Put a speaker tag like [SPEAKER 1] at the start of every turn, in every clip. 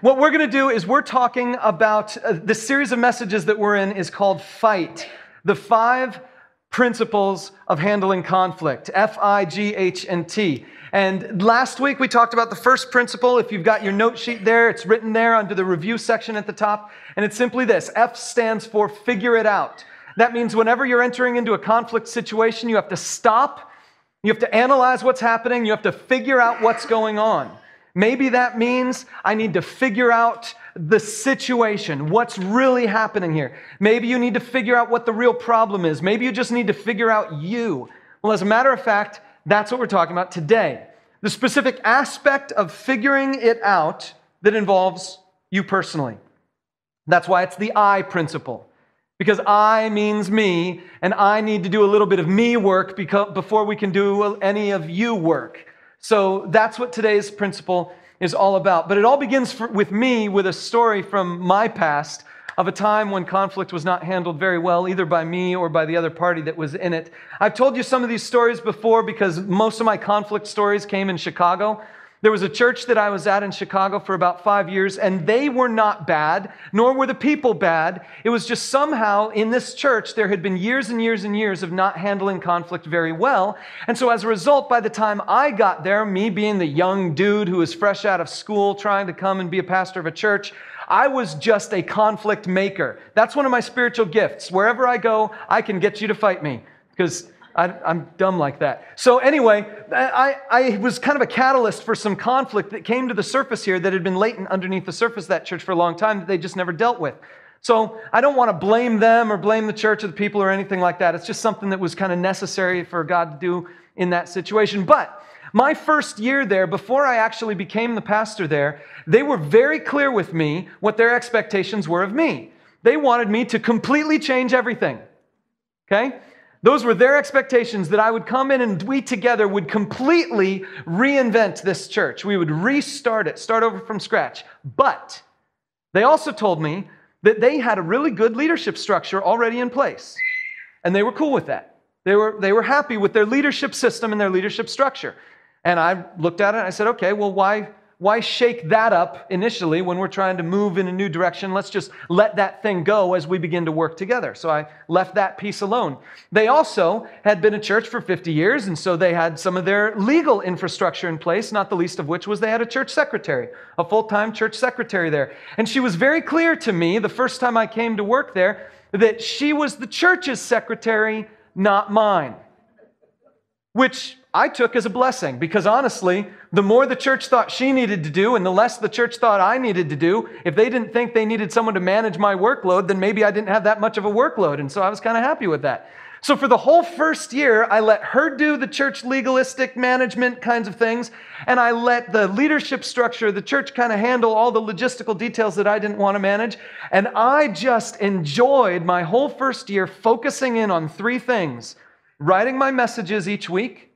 [SPEAKER 1] What we're going to do is we're talking about the series of messages that we're in is called F.i.g.h.t, the 5 principles of handling conflict, f.i.g.h.t. And last week we talked about the first principle. If you've got your note sheet there, it's written there under the review section at the top. And it's simply this: F stands for figure it out. That means whenever you're entering into a conflict situation, you have to stop, you have to analyze what's happening, you have to figure out what's going on. Maybe that means I need to figure out the situation, what's really happening here. Maybe you need to figure out what the real problem is. Maybe you just need to figure out you. Well, as a matter of fact, that's what we're talking about today. The specific aspect of figuring it out that involves you personally. That's why it's the I principle. Because I means me, and I need to do a little bit of me work before we can do any of you work. So that's what today's principle is all about. But it all begins with me with a story from my past of a time when conflict was not handled very well, either by me or by the other party that was in it. I've told you some of these stories before because most of my conflict stories came in Chicago. There was a church that I was at in Chicago for about 5 years, and they were not bad, nor were the people bad. It was just somehow in this church there had been years and years and years of not handling conflict very well. And so as a result, by the time I got there, me being the young dude who was fresh out of school trying to come and be a pastor of a church, I was just a conflict maker. That's one of my spiritual gifts. Wherever I go, I can get you to fight me because I'm dumb like that. So anyway, I was kind of a catalyst for some conflict that came to the surface here that had been latent underneath the surface of that church for a long time that they just never dealt with. So I don't want to blame them or blame the church or the people or anything like that. It's just something that was kind of necessary for God to do in that situation. But my first year there, before I actually became the pastor there, they were very clear with me what their expectations were of me. They wanted me to completely change everything. Okay? Those were their expectations, that I would come in and we together would completely reinvent this church. We would restart it, start over from scratch. But they also told me that they had a really good leadership structure already in place. And they were cool with that. They were happy with their leadership system and their leadership structure. And I looked at it and I said, okay, well, why shake that up initially when we're trying to move in a new direction? Let's just let that thing go as we begin to work together. So I left that piece alone. They also had been a church for 50 years, and so they had some of their legal infrastructure in place, not the least of which was they had a church secretary, a full-time church secretary there. And she was very clear to me the first time I came to work there that she was the church's secretary, not mine, which I took as a blessing, because honestly, the more the church thought she needed to do and the less the church thought I needed to do, if they didn't think they needed someone to manage my workload, then maybe I didn't have that much of a workload. And so I was kind of happy with that. So for the whole first year, I let her do the church legalistic management kinds of things, and I let the leadership structure of the church kind of handle all the logistical details that I didn't want to manage. And I just enjoyed my whole first year focusing in on 3 things: writing my messages each week,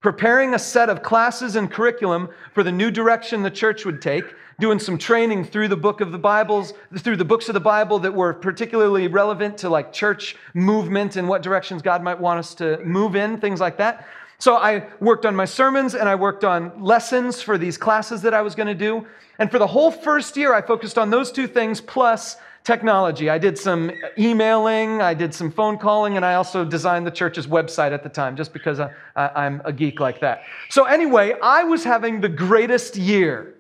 [SPEAKER 1] preparing a set of classes and curriculum for the new direction the church would take, doing some training through the books of the Bible that were particularly relevant to like church movement and what directions God might want us to move in, things like that. So I worked on my sermons and I worked on lessons for these classes that I was going to do. And for the whole first year, I focused on those 2 things plus technology. I did some emailing, I did some phone calling, and I also designed the church's website at the time, just because I'm a geek like that. So anyway, I was having the greatest year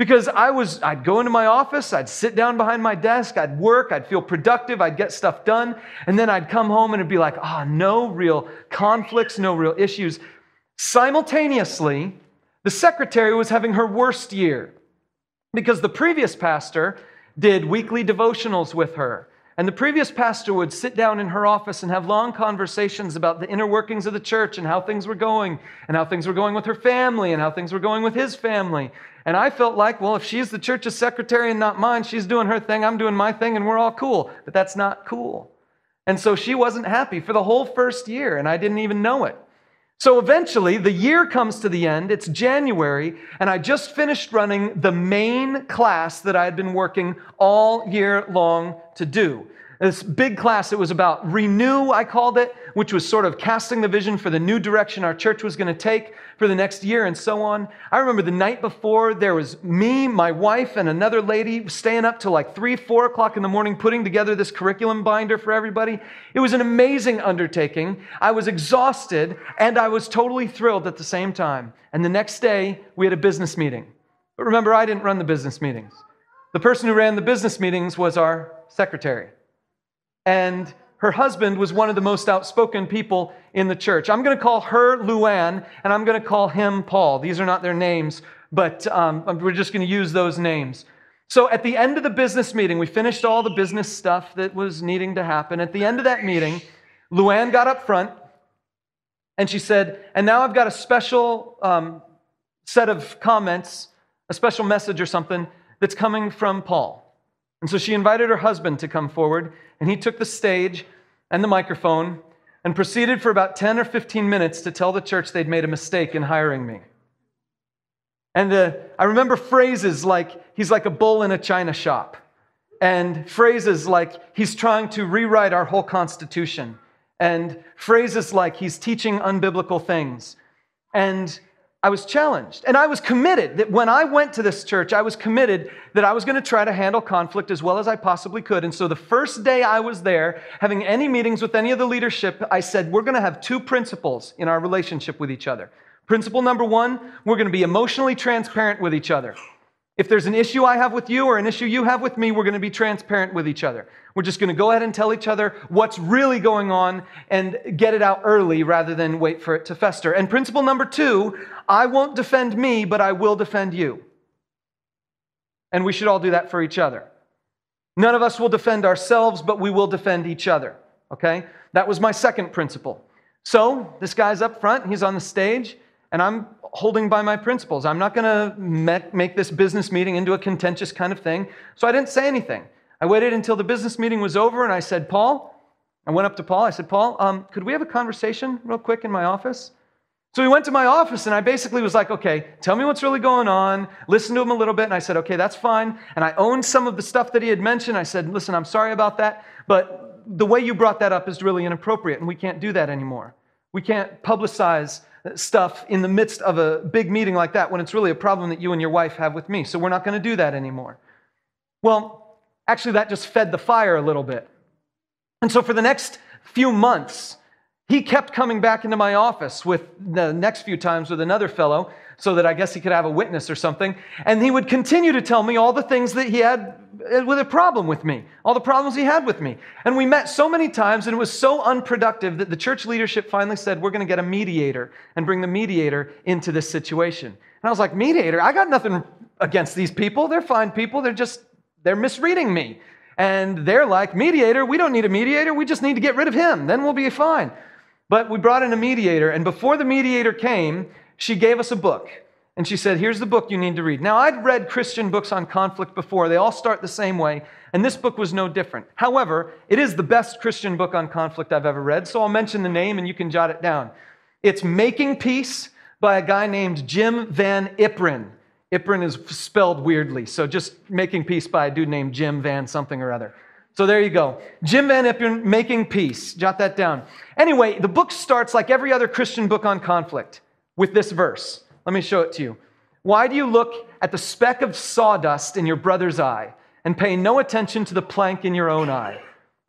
[SPEAKER 1] because I'd go into my office, I'd sit down behind my desk, I'd work, I'd feel productive, I'd get stuff done, and then I'd come home and it'd be like, no real conflicts, no real issues. Simultaneously, the secretary was having her worst year because the previous pastor did weekly devotionals with her. And the previous pastor would sit down in her office and have long conversations about the inner workings of the church and how things were going, and how things were going with her family, and how things were going with his family. And I felt like, well, if she's the church's secretary and not mine, she's doing her thing, I'm doing my thing, and we're all cool. But that's not cool. And so she wasn't happy for the whole first year, and I didn't even know it. So eventually, the year comes to the end, it's January, and I just finished running the main class that I had been working all year long to do. This big class, it was about renew, I called it, which was sort of casting the vision for the new direction our church was going to take for the next year and so on. I remember the night before, there was me, my wife, and another lady staying up till like 3, 4 o'clock in the morning putting together this curriculum binder for everybody. It was an amazing undertaking. I was exhausted, and I was totally thrilled at the same time. And the next day, we had a business meeting. But remember, I didn't run the business meetings. The person who ran the business meetings was our secretary. And her husband was one of the most outspoken people in the church. I'm going to call her Luann, and I'm going to call him Paul. These are not their names, but we're just going to use those names. So at the end of the business meeting, we finished all the business stuff that was needing to happen. At the end of that meeting, Luann got up front, and she said, and now I've got a special set of comments, a special message or something that's coming from Paul. And so she invited her husband to come forward, and he took the stage and the microphone and proceeded for about 10 or 15 minutes to tell the church they'd made a mistake in hiring me. And I remember phrases like, he's like a bull in a china shop, and phrases like, he's trying to rewrite our whole Constitution, and phrases like, he's teaching unbiblical things. And I was challenged, and I was committed that when I went to this church, I was committed that I was going to try to handle conflict as well as I possibly could. And so the first day I was there, having any meetings with any of the leadership, I said, we're going to have 2 principles in our relationship with each other. Principle number 1, we're going to be emotionally transparent with each other. If there's an issue I have with you or an issue you have with me, we're going to be transparent with each other. We're just going to go ahead and tell each other what's really going on and get it out early rather than wait for it to fester. And principle number 2, I won't defend me, but I will defend you. And we should all do that for each other. None of us will defend ourselves, but we will defend each other. Okay? That was my second principle. So this guy's up front, he's on the stage, and I'm holding by my principles. I'm not going to make this business meeting into a contentious kind of thing. So I didn't say anything. I waited until the business meeting was over, and I said, Paul, I went up to Paul. I said, Paul, could we have a conversation real quick in my office? So we went to my office, and I basically was like, okay, tell me what's really going on. Listen to him a little bit. And I said, okay, that's fine. And I owned some of the stuff that he had mentioned. I said, listen, I'm sorry about that, but the way you brought that up is really inappropriate, and we can't do that anymore. We can't publicize stuff in the midst of a big meeting like that when it's really a problem that you and your wife have with me. So we're not going to do that anymore. Well, actually, that just fed the fire a little bit. And so for the next few months, he kept coming back into my office with the next few times with another fellow so that I guess he could have a witness or something. And he would continue to tell me all the things that he had with a problem with me, all the problems he had with me. And we met so many times, and it was so unproductive that the church leadership finally said, we're going to get a mediator and bring the mediator into this situation. And I was like, mediator? I got nothing against these people. They're fine people. They're misreading me. And they're like, mediator? We don't need a mediator. We just need to get rid of him. Then we'll be fine. But we brought in a mediator, and before the mediator came, she gave us a book. And she said, here's the book you need to read. Now, I'd read Christian books on conflict before. They all start the same way, and this book was no different. However, it is the best Christian book on conflict I've ever read, so I'll mention the name and you can jot it down. It's Making Peace by a guy named Jim Van Ypren. Ypren is spelled weirdly, so just Making Peace by a dude named Jim Van something or other. So there you go. Jim Van Ypren, Making Peace. Jot that down. Anyway, the book starts like every other Christian book on conflict with this verse. Let me show it to you. Why do you look at the speck of sawdust in your brother's eye and pay no attention to the plank in your own eye?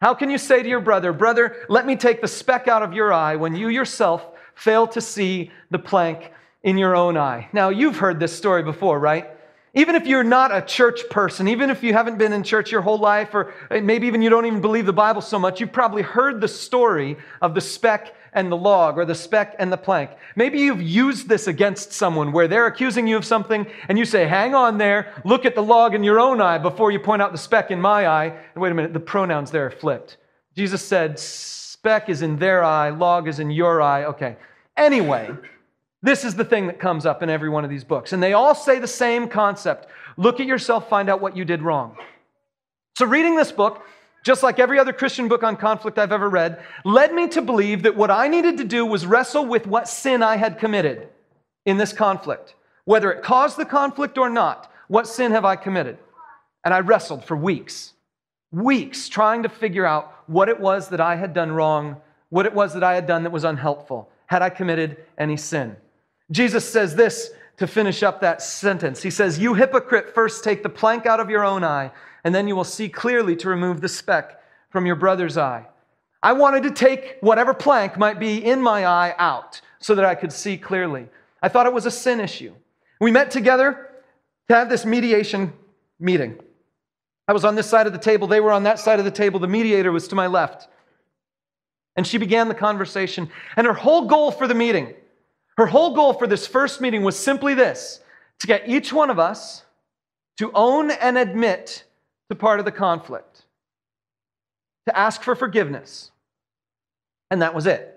[SPEAKER 1] How can you say to your brother, brother, let me take the speck out of your eye when you yourself fail to see the plank in your own eye? Now, you've heard this story before, right? Even if you're not a church person, even if you haven't been in church your whole life, or maybe even you don't even believe the Bible so much, you've probably heard the story of the speck and the log, or the speck and the plank. Maybe you've used this against someone where they're accusing you of something, and you say, hang on there, look at the log in your own eye before you point out the speck in my eye. And wait a minute, the pronouns there are flipped. Jesus said, speck is in their eye, log is in your eye. Okay. Anyway, this is the thing that comes up in every one of these books. And they all say the same concept. Look at yourself, find out what you did wrong. So reading this book, just like every other Christian book on conflict I've ever read, led me to believe that what I needed to do was wrestle with what sin I had committed in this conflict. Whether it caused the conflict or not, what sin have I committed? And I wrestled for weeks. weeks trying to figure out what it was that I had done wrong, what it was that I had done that was unhelpful. Had I committed any sin? Jesus says this to finish up that sentence. He says, "You hypocrite, first take the plank out of your own eye, and then you will see clearly to remove the speck from your brother's eye." I wanted to take whatever plank might be in my eye out so that I could see clearly. I thought it was a sin issue. We met together to have this mediation meeting. I was on this side of the table. They were on that side of the table. The mediator was to my left. And she began the conversation. And her whole goal for the meeting, her whole goal for this first meeting was simply this: to get each one of us to own and admit to part of the conflict, to ask for forgiveness. And that was it.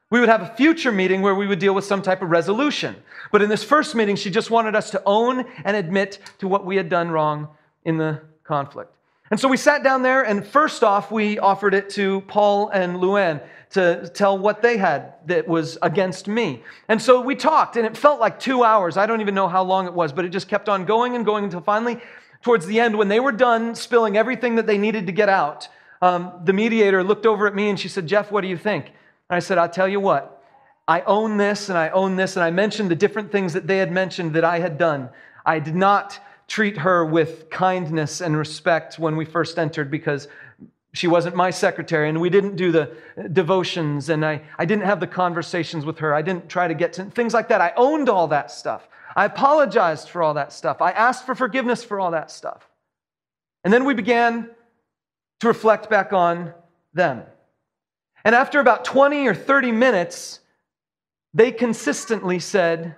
[SPEAKER 1] We would have a future meeting where we would deal with some type of resolution. But in this first meeting, she just wanted us to own and admit to what we had done wrong in the conflict. And so we sat down there, and first off, we offered it to Paul and Luann to tell what they had that was against me. And so we talked, and it felt like 2 hours. I don't even know how long it was, but it just kept on going and going until finally, towards the end, when they were done spilling everything that they needed to get out, the mediator looked over at me and she said, "Jeff, what do you think?" And I said, "I'll tell you what, I own this and I own this." And I mentioned the different things that they had mentioned that I had done. I did not treat her with kindness and respect when we first entered because she wasn't my secretary, and we didn't do the devotions, and I didn't have the conversations with her. I didn't try to get to things like that. I owned all that stuff. I apologized for all that stuff. I asked for forgiveness for all that stuff. And then we began to reflect back on them. And after about 20 or 30 minutes, they consistently said,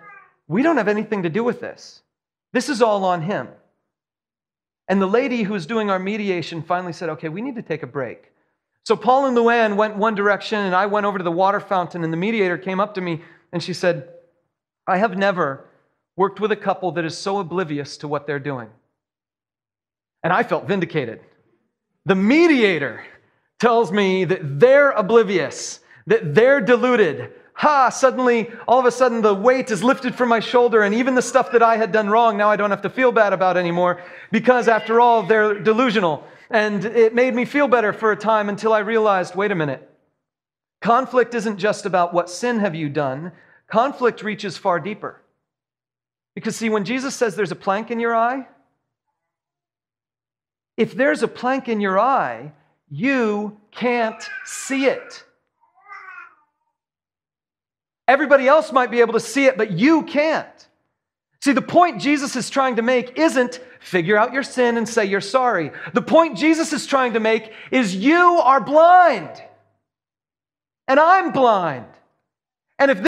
[SPEAKER 1] "We don't have anything to do with this. This is all on him." And the lady who was doing our mediation finally said, "Okay, we need to take a break." So Paul and Luann went one direction, and I went over to the water fountain, and the mediator came up to me, and she said, "I have never worked with a couple that is so oblivious to what they're doing." And I felt vindicated. The mediator tells me that they're oblivious, that they're deluded. Suddenly, all of a sudden, the weight is lifted from my shoulder, and even the stuff that I had done wrong, now I don't have to feel bad about anymore, because after all, they're delusional. And it made me feel better for a time until I realized, wait a minute. Conflict isn't just about what sin have you done. Conflict reaches far deeper. Because see, when Jesus says there's a plank in your eye, if there's a plank in your eye, you can't see it. Everybody else might be able to see it, but you can't. See, the point Jesus is trying to make isn't figure out your sin and say you're sorry. The point Jesus is trying to make is you are blind. And I'm blind. And if